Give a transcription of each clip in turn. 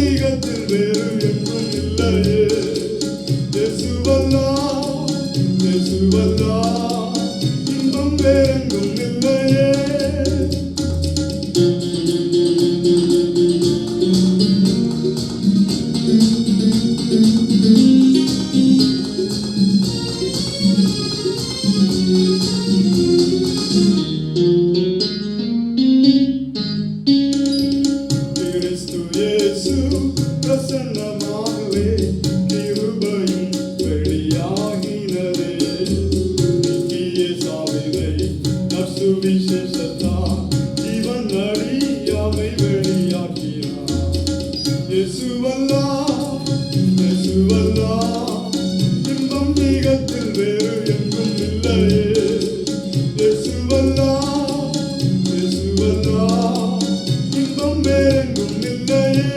ஈகத்தில் வேறு எங்கும் இல்லையே. இயேசுவல்லா இயேசுவல்லா இன்பம் வேறெங்கும் இல்லையே. கிறிஸ்து இயேசு பிரசன்னமாகவே கிருபையும் வெளியாகினதே. நித்திய சாவிலை நற்சுவிசேஷத்தால் ஜீவன் அழியாமை வெளியாக்கினார். இயேசுவல்லா இயேசுவல்லா இன்பம் ஈகத்தில் வேறு எங்கும் இல்லையே. இயேசுவல்லா இயேசுவல்லா இன்பம் வேறெங்கும் இல்லையே.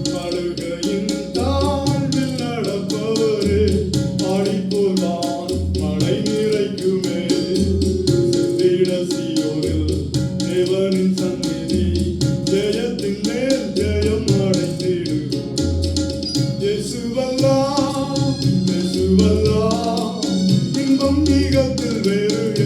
படுகையின் தாழ்வில் நடப்பவரே ஆடிப்போதான் மழை நிறைக்குமே. சென்றிட சீயோனில் தேவனின் சந்நிதி ஜெயத்தின் மேல் ஜெயம் அடைந்திடுவோம். இயேசுவல்லா இயேசுவல்லா இன்பம் ஈகத்தில் வேறு